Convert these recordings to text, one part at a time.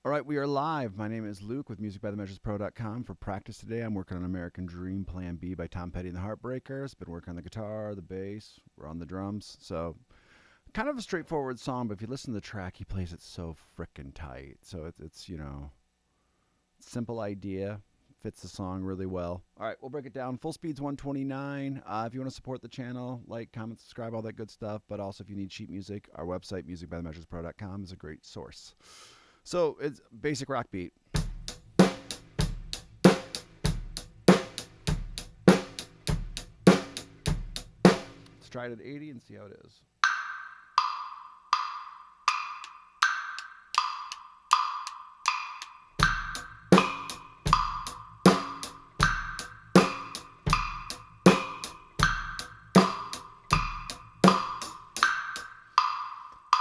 All right, we are live. My name is Luke with musicbythemeasurespro.com. For practice today, I'm working on American Dream Plan B by Tom Petty and the Heartbreakers. Been working on the guitar, the bass, we're on the drums. So, kind of a straightforward song, but if you listen to the track, he plays it so frickin' tight. So, it's simple idea, fits the song really well. All right, we'll break it down. Full speed's 129. If you want to support the channel, like, comment, subscribe, all that good stuff. But also, if you need sheet music, our website, musicbythemeasurespro.com, is a great source. So it's basic rock beat. Let's try it at 80 and see how it is.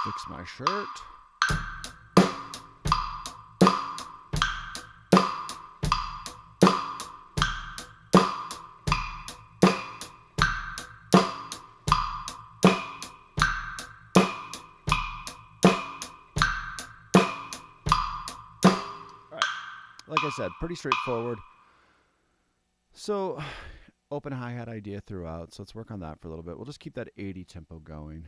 Fix my shirt. Like I said, pretty straightforward. So, open hi-hat idea throughout. So let's work on that for a little bit. We'll just keep that 80 tempo going.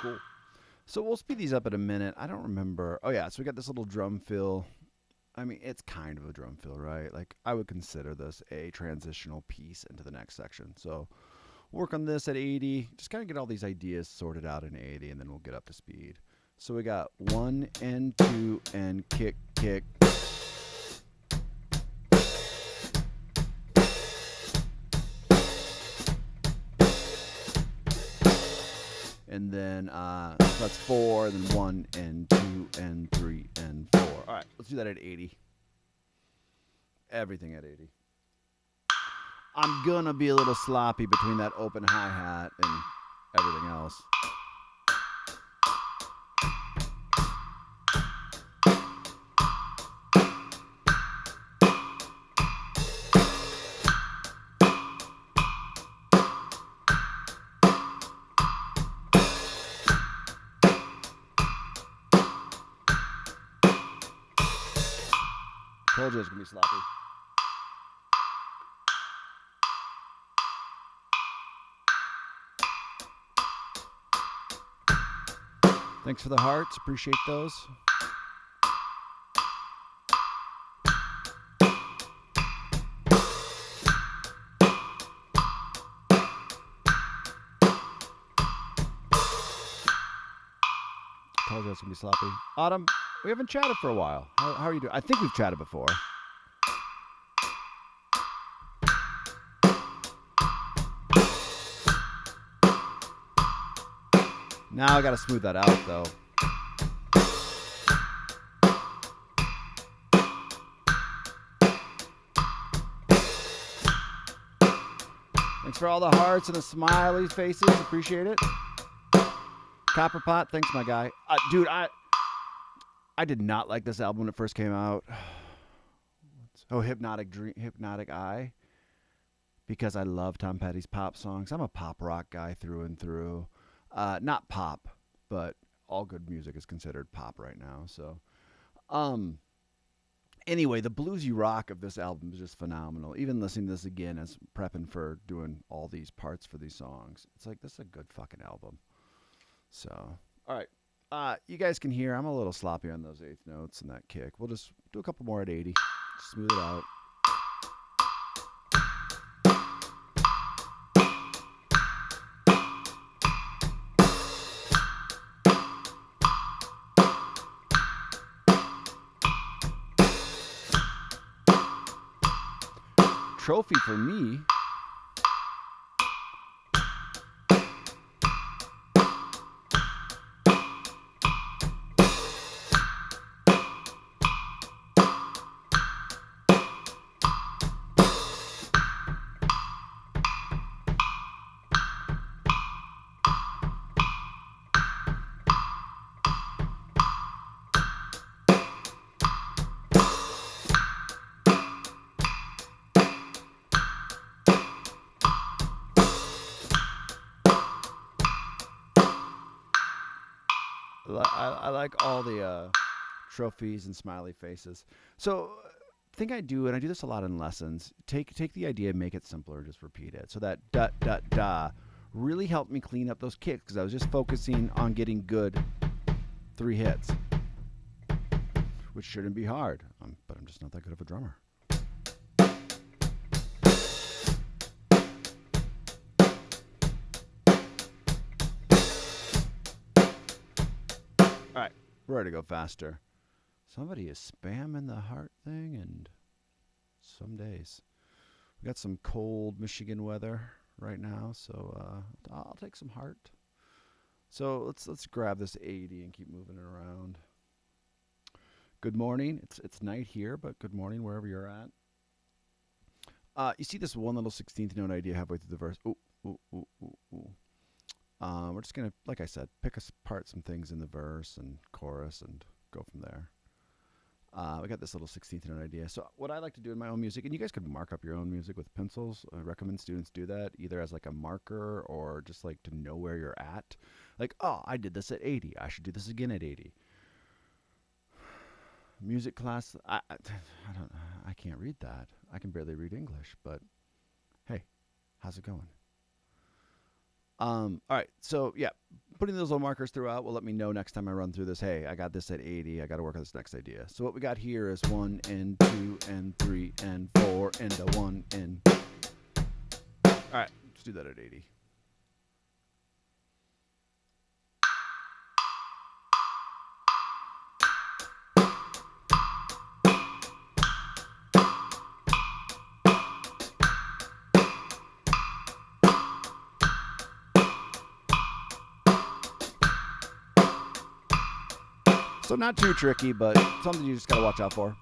Cool. So we'll speed these up in a minute. I don't remember. Oh, yeah. So we got this little drum fill. I mean, it's kind of a drum fill, right? Like, I would consider this a transitional piece into the next section. So work on this at 80. Just kind of get all these ideas sorted out in 80, and then we'll get up to speed. So we got 1 and 2 and kick, kick. And then so that's 4, and then 1 and 2 and 3 and 4. All right, let's do that at 80. Everything at 80. I'm going to be a little sloppy between that open hi-hat and everything else. Told you it's going to be sloppy. Thanks for the hearts. Appreciate those. Told you it's going to be sloppy. Autumn, we haven't chatted for a while. How are you doing? I think we've chatted before. Now I got to smooth that out, though. Thanks for all the hearts and the smiley faces. Appreciate it. Copperpot, thanks, my guy. Dude, I did not like this album when it first came out. Oh, Hypnotic Eye. Because I love Tom Petty's pop songs. I'm a pop rock guy through and through. Not pop, but all good music is considered pop right now. So, anyway, the bluesy rock of this album is just phenomenal. Even listening to this again as prepping for doing all these parts for these songs, it's like, this is a good fucking album. So, all right. You guys can hear I'm a little sloppy on those eighth notes and that kick. We'll just do a couple more at 80. Smooth it out. Trophy for me. I like all the trophies and smiley faces. So thing I do, and I do this a lot in lessons, take the idea, make it simpler, just repeat it. So that da da da really helped me clean up those kicks because I was just focusing on getting good 3 hits, which shouldn't be hard. But I'm just not that good of a drummer. All right, we're ready to go faster. Somebody is spamming the heart thing, and some days we got some cold Michigan weather right now, so I'll take some heart. So let's grab this 80 and keep moving it around. Good morning. It's night here, but good morning wherever you're at. You see this one little 16th note idea halfway through the verse. Ooh, ooh, ooh, ooh, ooh. We're just gonna, like I said, pick apart some things in the verse and chorus and go from there. We got this little 16th note idea. So what I like to do in my own music, and you guys could mark up your own music with pencils. I recommend students do that either as like a marker or just like to know where you're at. Like, oh, I did this at 80. I should do this again at 80. Music class, I can't read that. I can barely read English, but hey, how's it going? All right, so yeah, putting those little markers throughout will let me know next time I run through this, hey, I got this at 80, I got to work on this next idea. So what we got here is 1 and 2 and 3 and 4 and a 1 and... All right, let's do that at 80. So not too tricky, but something you just got to watch out for.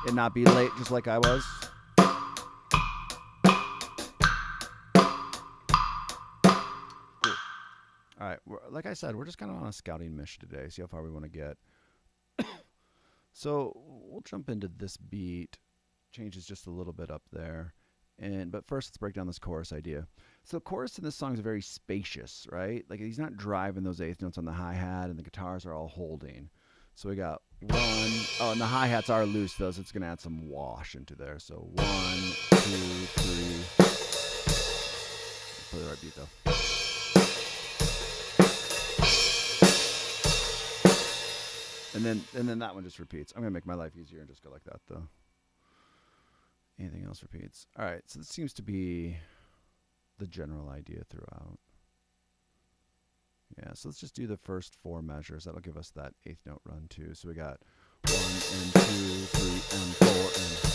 And not be late just like I was. Cool. All right, like I said, we're just kind of on a scouting mission today, see how far we want to get. So we'll jump into this beat. Changes just a little bit up there. But first, let's break down this chorus idea. So the chorus in this song is very spacious, right? Like he's not driving those eighth notes on the hi-hat, and the guitars are all holding. So we got 1. Oh, and the hi-hats are loose, though, so it's going to add some wash into there. So 1, 2, 3. Play the right beat, though. And then that one just repeats. I'm going to make my life easier and just go like that, though. Anything else repeats. All right, so this seems to be the general idea throughout. Yeah, so let's just do the first 4 measures. That'll give us that eighth note run too. So we got 1 and 2, 3 and 4 and...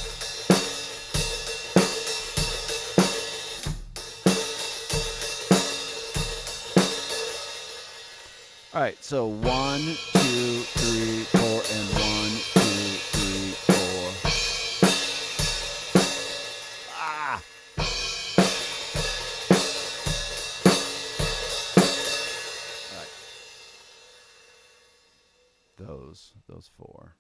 All right, so 1, 2, 3, 4 and 1, 2, 3, 4. Ah! All right. Those 4.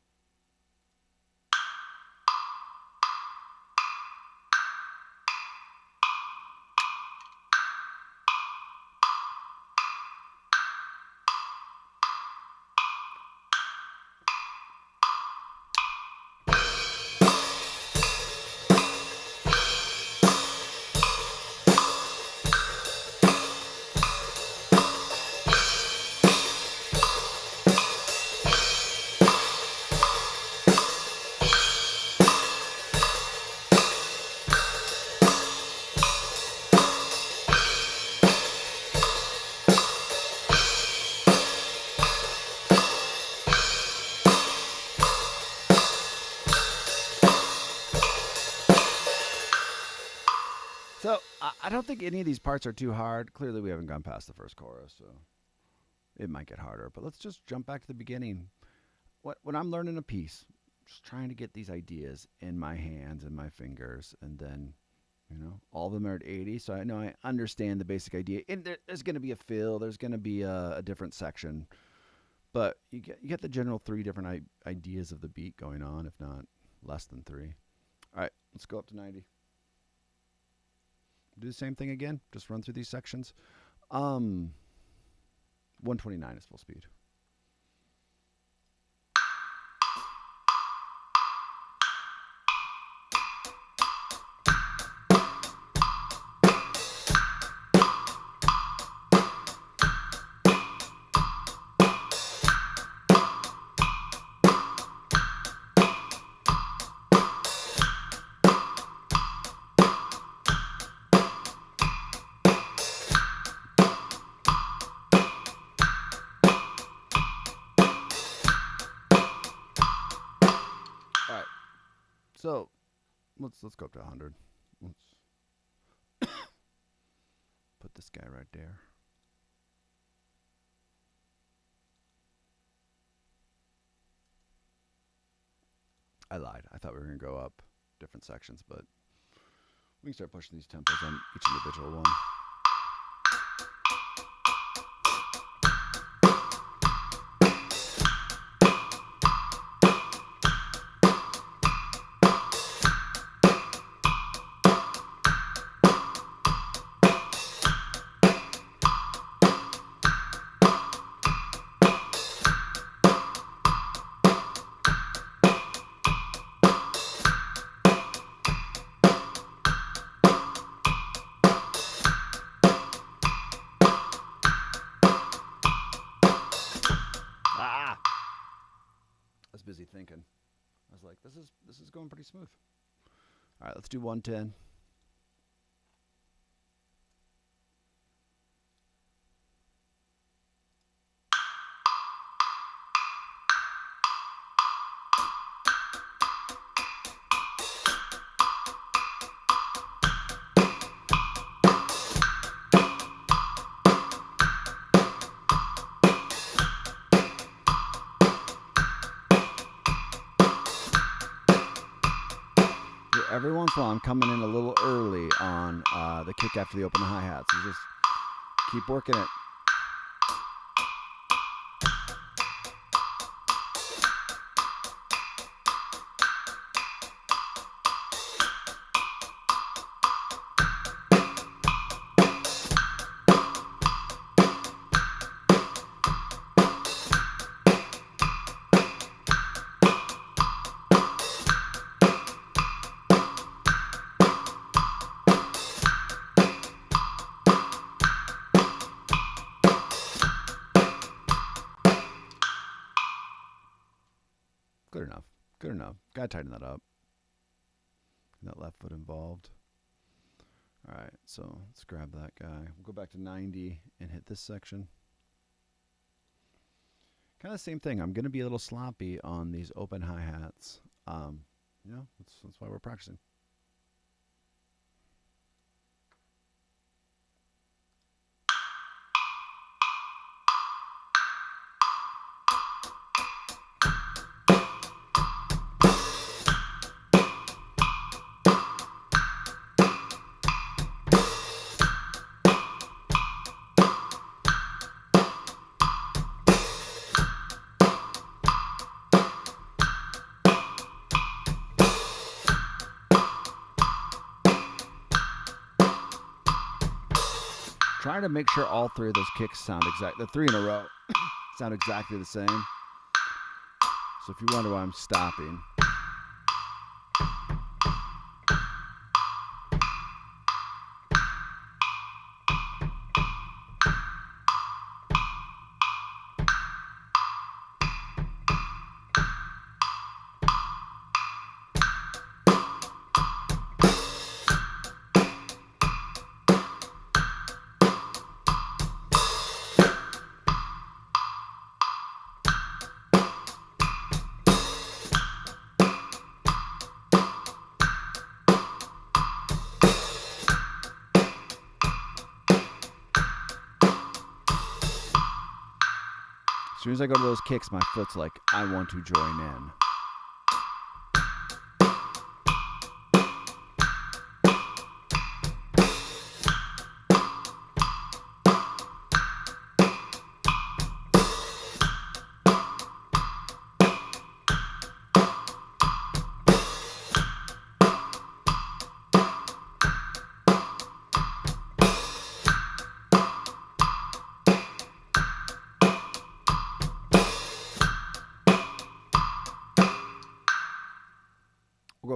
So I don't think any of these parts are too hard. Clearly, we haven't gone past the first chorus, so it might get harder. But let's just jump back to the beginning. When I'm learning a piece, just trying to get these ideas in my hands and my fingers, and then, all of them are at 80. So I know I understand the basic idea. And there's going to be a fill. There's going to be a different section. But you get the general 3 different ideas of the beat going on, if not less than 3. All right, let's go up to 90. Do the same thing again. Just run through these sections. 129 is full speed. So let's go up to 100. Let's put this guy right there. I lied. I thought we were going to go up different sections, but we can start pushing these tempos on each individual one. Busy thinking. I was like, this is going pretty smooth. All right, let's do 110. Every once in a while, I'm coming in a little early on the kick after the open hi-hat. So just keep working it. Good enough. Good enough. Gotta tighten that up. That left foot involved. All right, so let's grab that guy. We'll go back to 90 and hit this section. Kind of the same thing. I'm going to be a little sloppy on these open hi-hats. You know, that's why we're practicing. Trying to make sure all three of those kicks sound the 3 in a row sound exactly the same. So if you wonder why I'm stopping, as soon as I go to those kicks, my foot's like, I want to join in.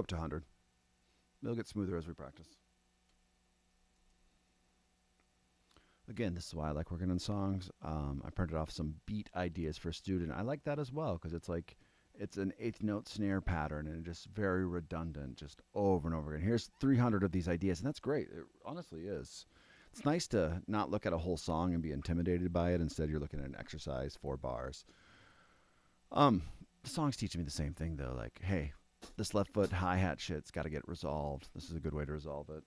up to 100. It'll get smoother as we practice. Again, this is why I like working on songs. I printed off some beat ideas for a student. I like that as well because it's like it's an eighth note snare pattern and just very redundant, just over and over again. Here's 300 of these ideas, and that's great. It honestly is. It's nice to not look at a whole song and be intimidated by it. Instead, you're looking at an exercise, 4 bars. The song's teaching me the same thing, though. Like, hey, this left foot hi-hat shit's got to get resolved. This is a good way to resolve it.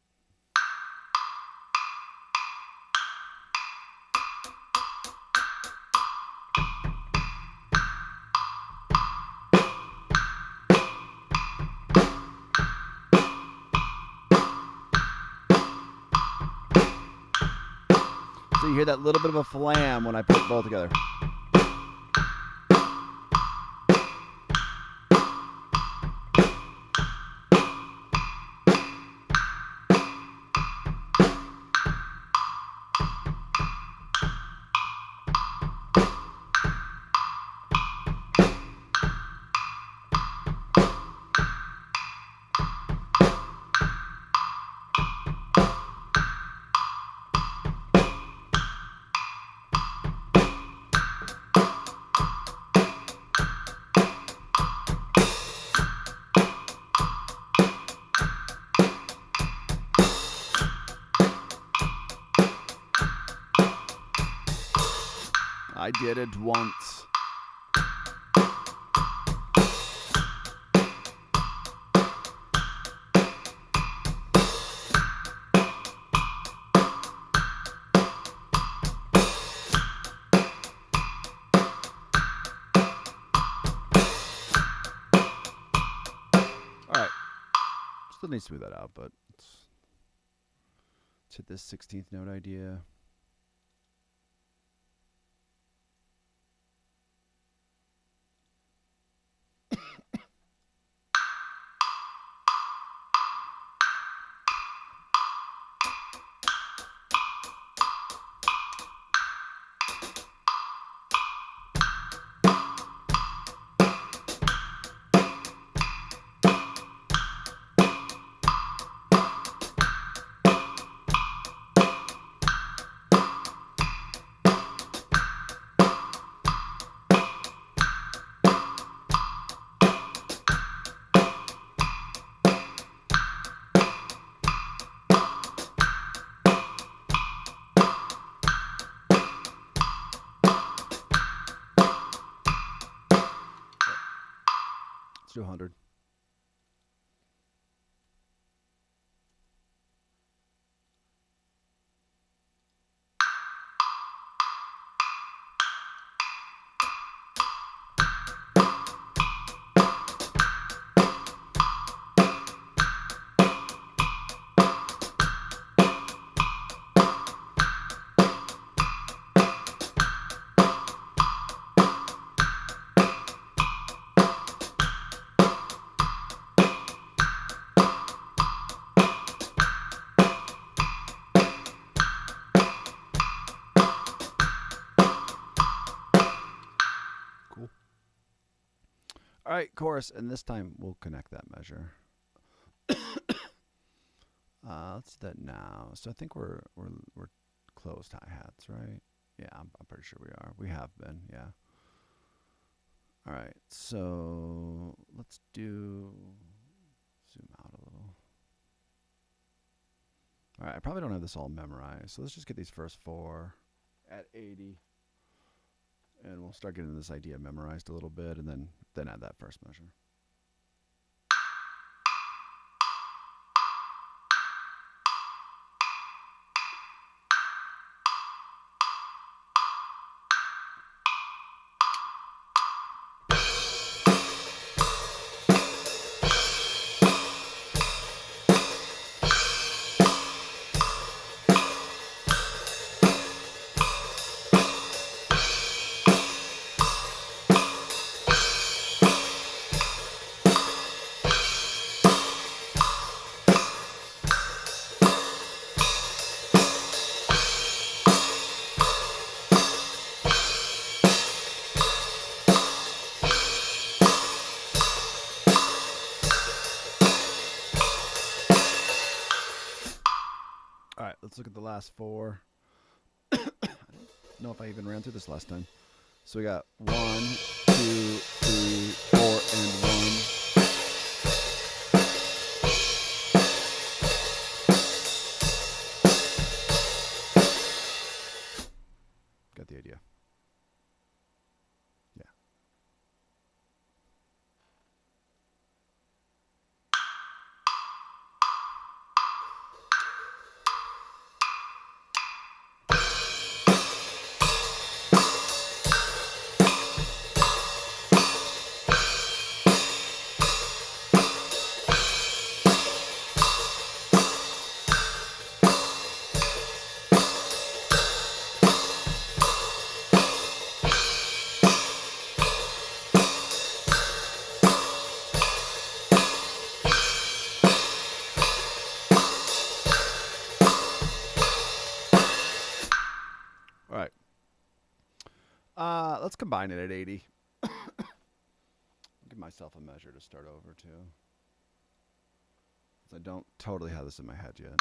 So you hear that little bit of a flam when I put both together. I did it once. All right. Still need to smooth that out, but let's hit this 16th note idea. Let's do 100. Cool. All right, chorus, and this time we'll connect that measure. Let's do that now. So I think we're closed hi-hats, right? Yeah, I'm pretty sure we are. We have been, yeah. All right, so let's do zoom out a little. All right, I probably don't have this all memorized, so let's just get these first 4 at 80. And we'll start getting this idea memorized a little bit, and then add that first measure. All right, let's look at the last four. I don't know if I even ran through this last time. So we got 1, 2, 3, 4, and 1. Got the idea. Yeah. All right. Let's combine it at 80. Give myself a measure to start over too. I don't totally have this in my head yet.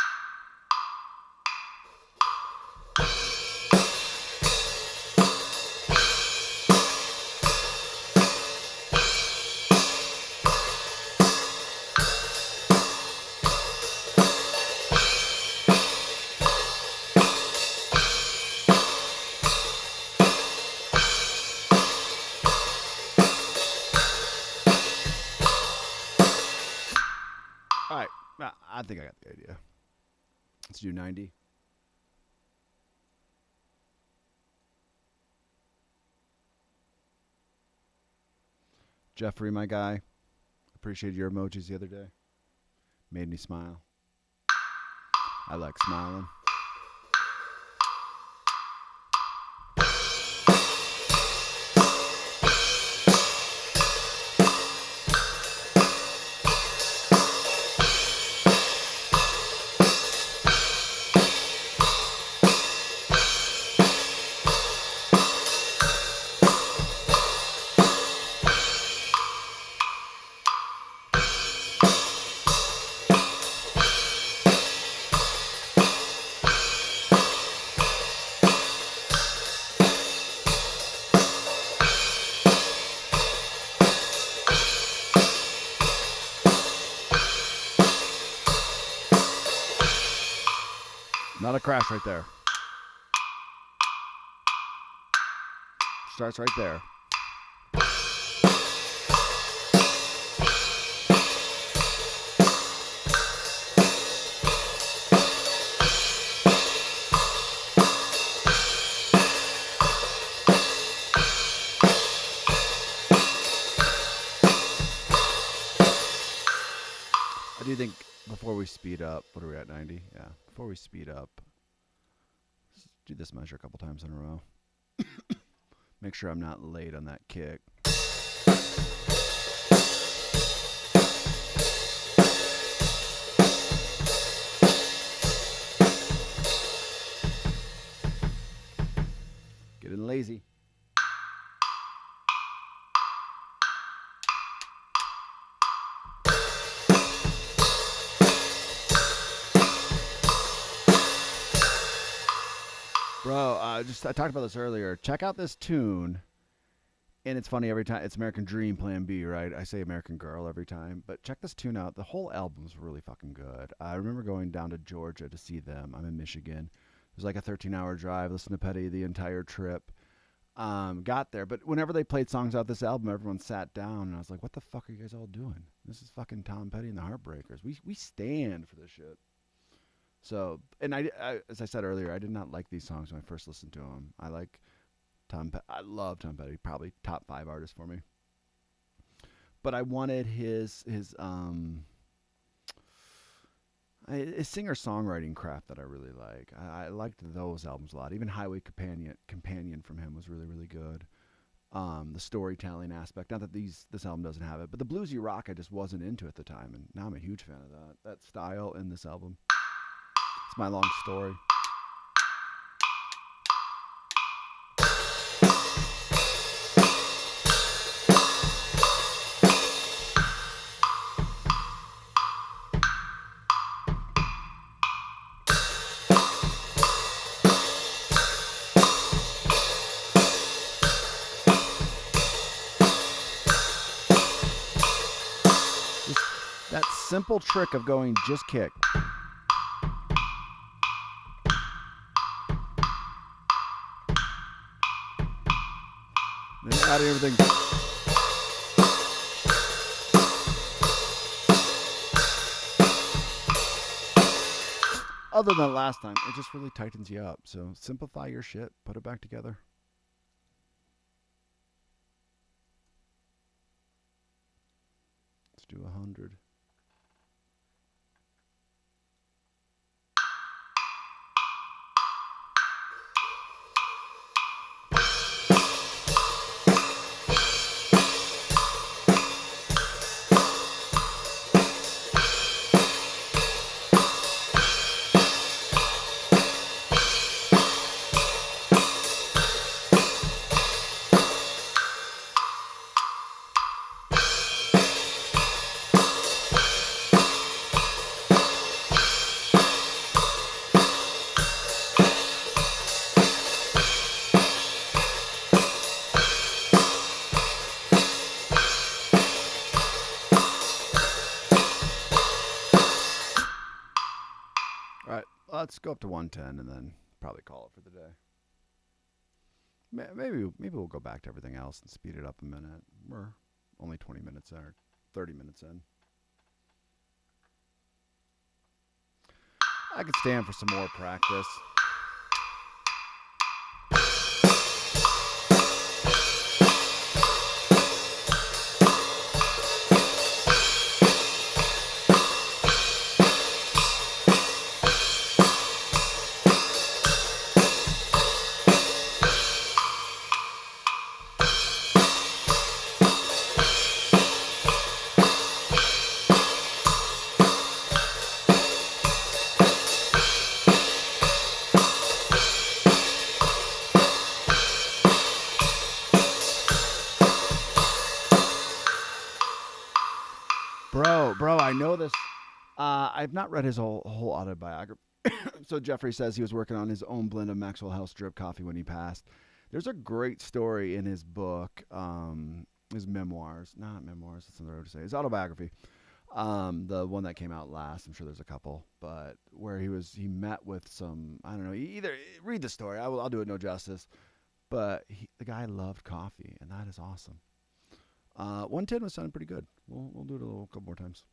All right, I think I got the idea. Let's do 90. Jeffrey, my guy, appreciated your emojis the other day. Made me smile. I like smiling. Not a crash right there. Starts right there. I do think before we speed up, what are we at, 90? Yeah. Before we speed up, let's do this measure a couple times in a row. Make sure I'm not late on that kick. Getting lazy. Bro, I talked about this earlier. Check out this tune. And it's funny every time. It's American Dream Plan B, right? I say American Girl every time. But check this tune out. The whole album's really fucking good. I remember going down to Georgia to see them. I'm in Michigan. It was like a 13-hour drive. Listened to Petty the entire trip. Got there. But whenever they played songs out this album, everyone sat down. And I was like, what the fuck are you guys all doing? This is fucking Tom Petty and the Heartbreakers. We stand for this shit. So, and I, as I said earlier, I did not like these songs when I first listened to them. I like I love Tom Petty, probably top 5 artist for me. But I wanted his singer-songwriting craft that I really like. I liked those albums a lot. Even Highway Companion from him was really, really good. The storytelling aspect, not that this album doesn't have it, but the bluesy rock I just wasn't into at the time, and now I'm a huge fan of that style in this album. It's my long story. simple trick of going just kick. Then adding everything. Other than last time, it just really tightens you up. So simplify your shit. Put it back together. Let's do 100. Let's go up to 110 and then probably call it for the day. Maybe we'll go back to everything else and speed it up a minute. We're only 20 minutes in, or 30 minutes in. I could stand for some more practice. Bro, I know this. I've not read his whole autobiography. So Jeffrey says he was working on his own blend of Maxwell House drip coffee when he passed. There's a great story in his book, his memoirs. Not memoirs, that's another way to say it. His autobiography. The one that came out last. I'm sure there's a couple, but where he met with some, I don't know, either read the story. I'll do it no justice. But the guy loved coffee, and that is awesome. 110 was sounding pretty good. We'll do it a couple more times.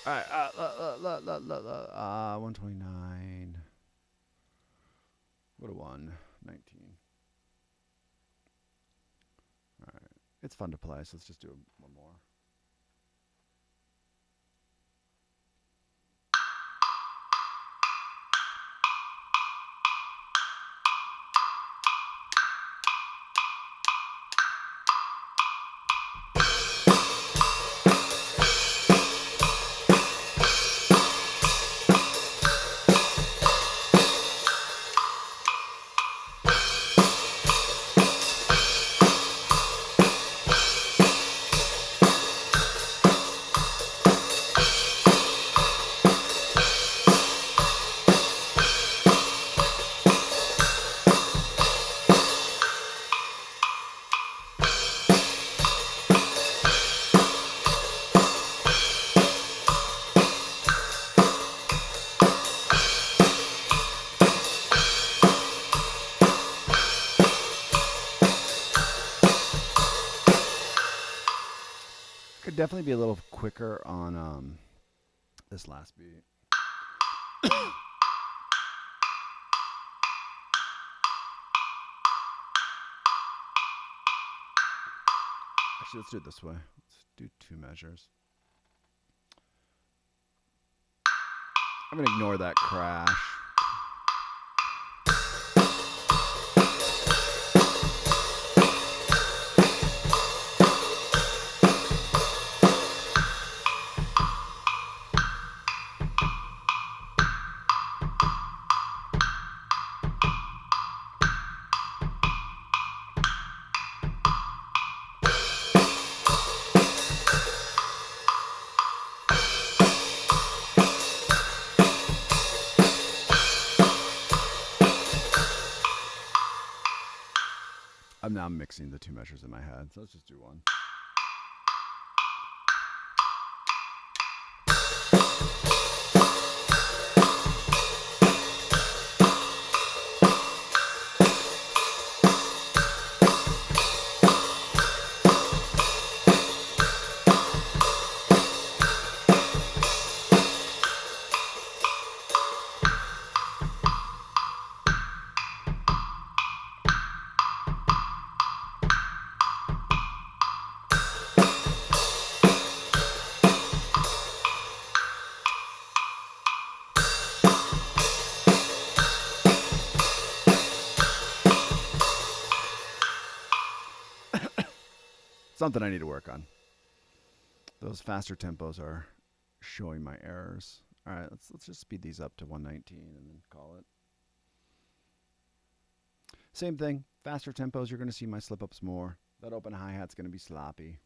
All right, 129. What a 119. All right, it's fun to play, so let's just do one more. Could definitely be a little quicker on this last beat. Actually, let's do it this way. Let's do 2 measures. I'm going to ignore that crash. I'm now mixing the two measures in my head, so let's just do one. Something I need to work on. Those faster tempos are showing my errors. All right, let's just speed these up to 119 and then call it. Same thing, faster tempos, you're going to see my slip ups more. That open hi-hat's going to be sloppy.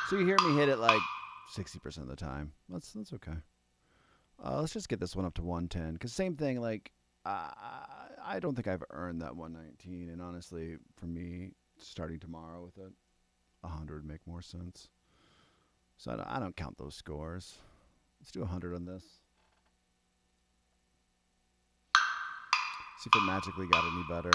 So you hear me hit it like 60% of the time. That's okay. Let's just get this one up to 110. Because same thing, like, I don't think I've earned that 119. And honestly, for me, starting tomorrow with it, 100 would make more sense. So I don't count those scores. Let's do 100 on this. See if it magically got any better.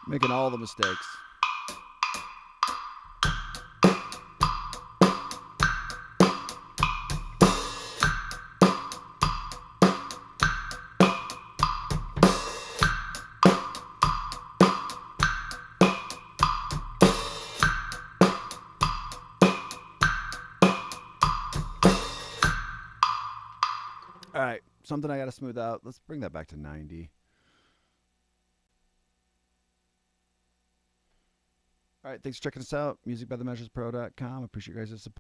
Making all the mistakes. All right, something I got to smooth out. Let's bring that back to 90. All right, thanks for checking us out. MusicByTheMeasuresPro.com. Appreciate you guys' support.